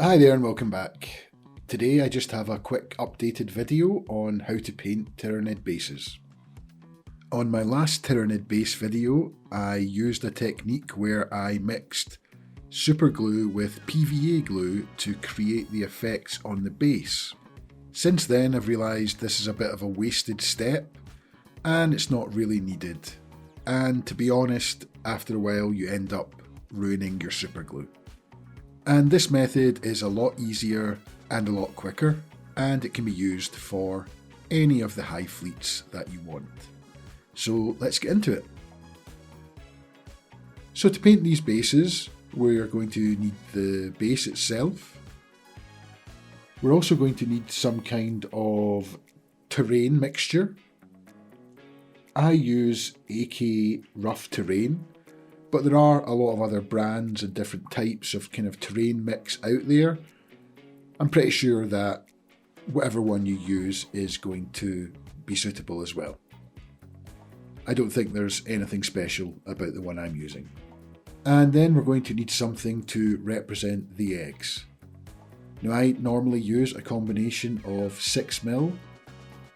Hi there and welcome back. Today I just have a quick updated video on how to paint Tyranid bases. On my last Tyranid base video I used a technique where I mixed super glue with PVA glue to create the effects on the base. Since then I've realised this is a bit of a wasted step and it's not really needed, and to be honest, after a while you end up ruining your super glue. And this method is a lot easier and a lot quicker, and it can be used for any of the hive fleets that you want. So let's get into it. So to paint these bases, we're going to need the base itself. We're also going to need some kind of terrain mixture. I use AK Rough Terrain, but there are a lot of other brands and different types of kind of terrain mix out there. I'm pretty sure that whatever one you use is going to be suitable as well. I don't think there's anything special about the one I'm using. And then we're going to need something to represent the eggs. Now I normally use a combination of 6mm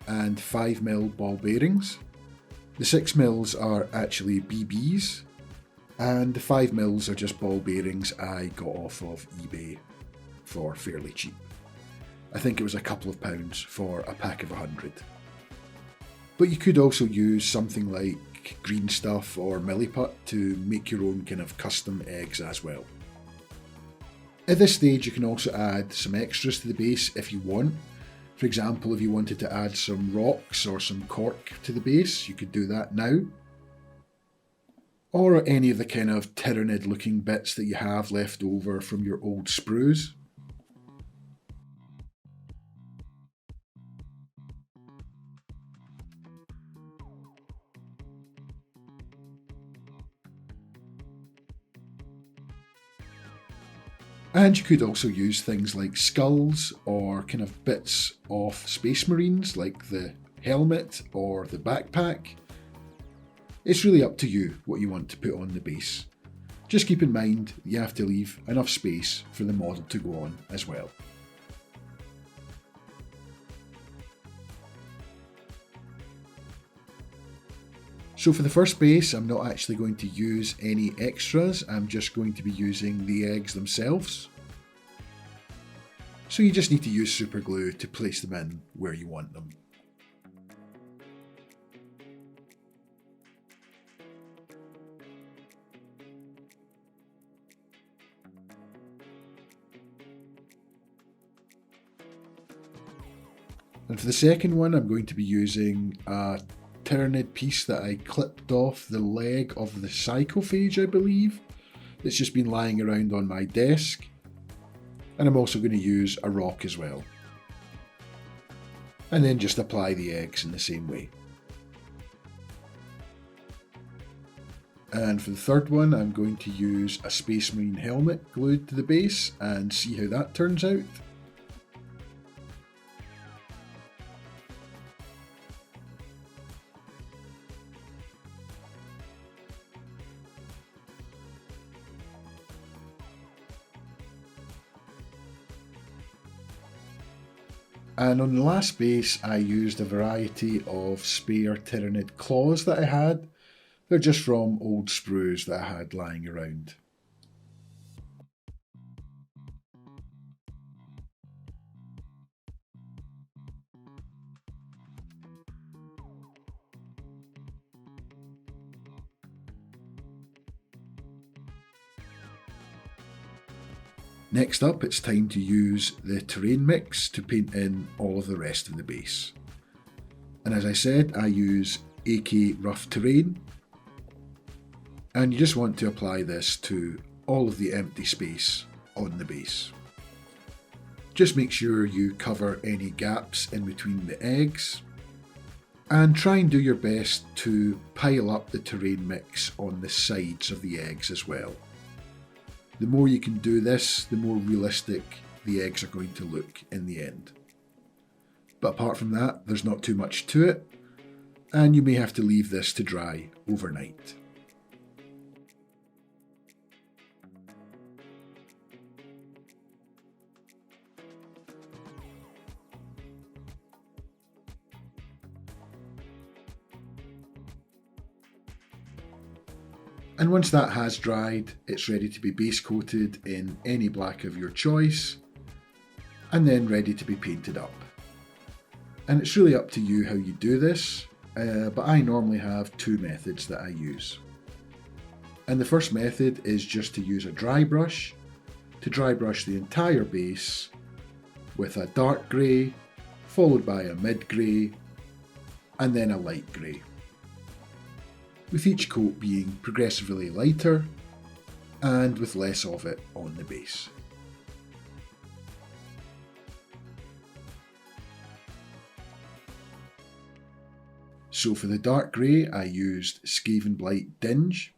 and 5mm ball bearings. The 6mm are actually BBs, and the 5mm are just ball bearings I got off of eBay for fairly cheap. I think it was a couple of pounds for a pack of 100. But you could also use something like green stuff or milliput to make your own kind of custom eggs as well. At this stage you can also add some extras to the base if you want. For example, if you wanted to add some rocks or some cork to the base, you could do that now. Or any of the kind of Tyranid looking bits that you have left over from your old sprues. And you could also use things like skulls or kind of bits off Space Marines like the helmet or the backpack. It's really up to you what you want to put on the base. Just keep in mind you have to leave enough space for the model to go on as well. So for the first base, I'm not actually going to use any extras, I'm just going to be using the eggs themselves. So you just need to use super glue to place them in where you want them. And for the second one, I'm going to be using a Tyranid piece that I clipped off the leg of the psychophage, I believe. It's just been lying around on my desk. And I'm also going to use a rock as well. And then just apply the eggs in the same way. And for the third one, I'm going to use a Space Marine helmet glued to the base and see how that turns out. And on the last base I used a variety of spare Tyranid claws that I had. They're just from old sprues that I had lying around. Next up, it's time to use the terrain mix to paint in all of the rest of the base. And as I said, I use AK Rough Terrain, and you just want to apply this to all of the empty space on the base. Just make sure you cover any gaps in between the eggs, and try and do your best to pile up the terrain mix on the sides of the eggs as well. The more you can do this, the more realistic the eggs are going to look in the end. But apart from that, there's not too much to it, and you may have to leave this to dry overnight. And once that has dried, it's ready to be base coated in any black of your choice, and then ready to be painted up. And it's really up to you how you do this, but I normally have two methods that I use. And the first method is just to use a dry brush to dry brush the entire base with a dark grey, followed by a mid grey, and then a light grey, with each coat being progressively lighter and with less of it on the base. So for the dark grey I used Skaven Blight Dinge,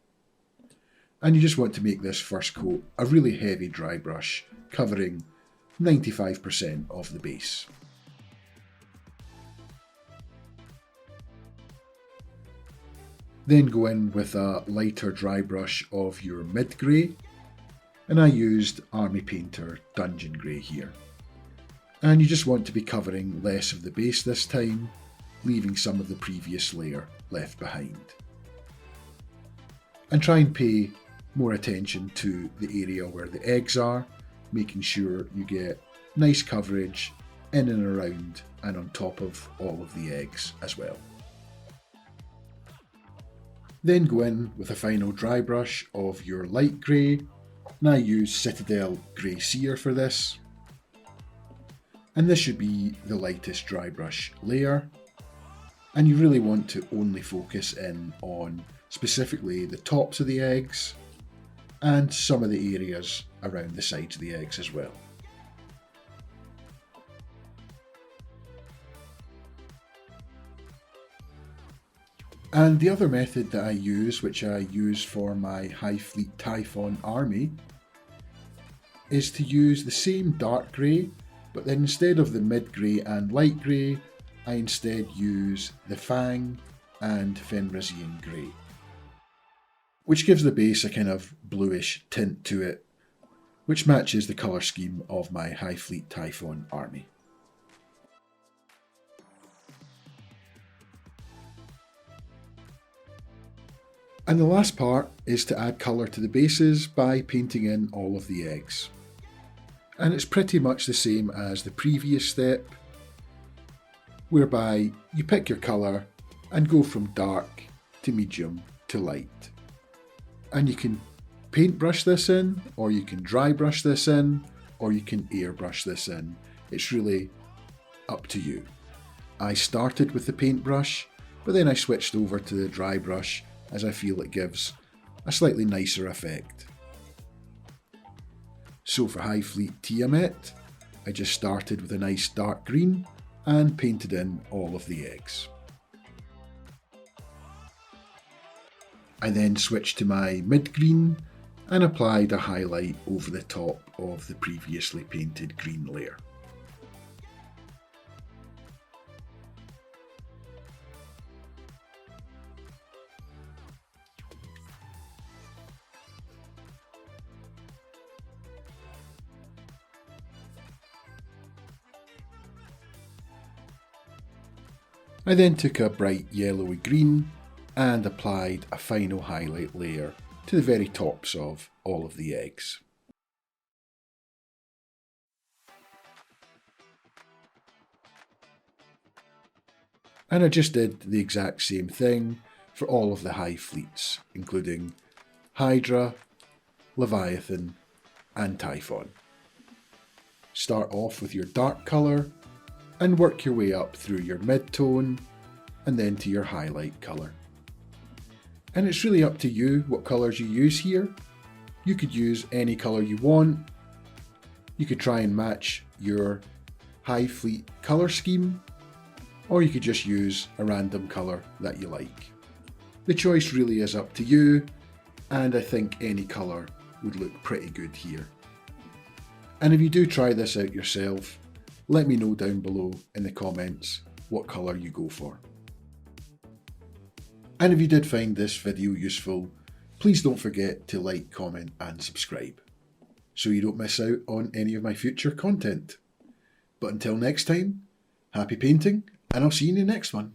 and you just want to make this first coat a really heavy dry brush covering 95% of the base. Then go in with a lighter dry brush of your mid grey, and I used Army Painter Dungeon Grey here. And you just want to be covering less of the base this time, leaving some of the previous layer left behind. And try and pay more attention to the area where the eggs are, making sure you get nice coverage in and around and on top of all of the eggs as well. Then go in with a final dry brush of your light grey, and I use Citadel Grey Seer for this. And this should be the lightest dry brush layer, and you really want to only focus in on specifically the tops of the eggs and some of the areas around the sides of the eggs as well. And the other method that I use, which I use for my High Fleet Typhon army, is to use the same dark grey, but then instead of the mid grey and light grey, I instead use the Fang and Fenrisian grey, which gives the base a kind of bluish tint to it, which matches the colour scheme of my High Fleet Typhon army. And the last part is to add colour to the bases by painting in all of the eggs. And it's pretty much the same as the previous step, whereby you pick your colour and go from dark to medium to light. And you can paintbrush this in, or you can dry brush this in, or you can airbrush this in. It's really up to you. I started with the paintbrush, but then I switched over to the dry brush as I feel it gives a slightly nicer effect. So for High Fleet Tiamet, I just started with a nice dark green and painted in all of the eggs. I then switched to my mid green and applied a highlight over the top of the previously painted green layer. I then took a bright yellowy green and applied a final highlight layer to the very tops of all of the eggs. And I just did the exact same thing for all of the Hive fleets, including Hydra, Leviathan and Typhon. Start off with your dark colour and work your way up through your mid-tone and then to your highlight colour. And it's really up to you what colours you use here. You could use any colour you want. You could try and match your Hive Fleet colour scheme, or you could just use a random colour that you like. The choice really is up to you, and I think any colour would look pretty good here. And if you do try this out yourself, let me know down below in the comments what colour you go for. And if you did find this video useful, please don't forget to like, comment and subscribe, so you don't miss out on any of my future content. But until next time, happy painting, and I'll see you in the next one.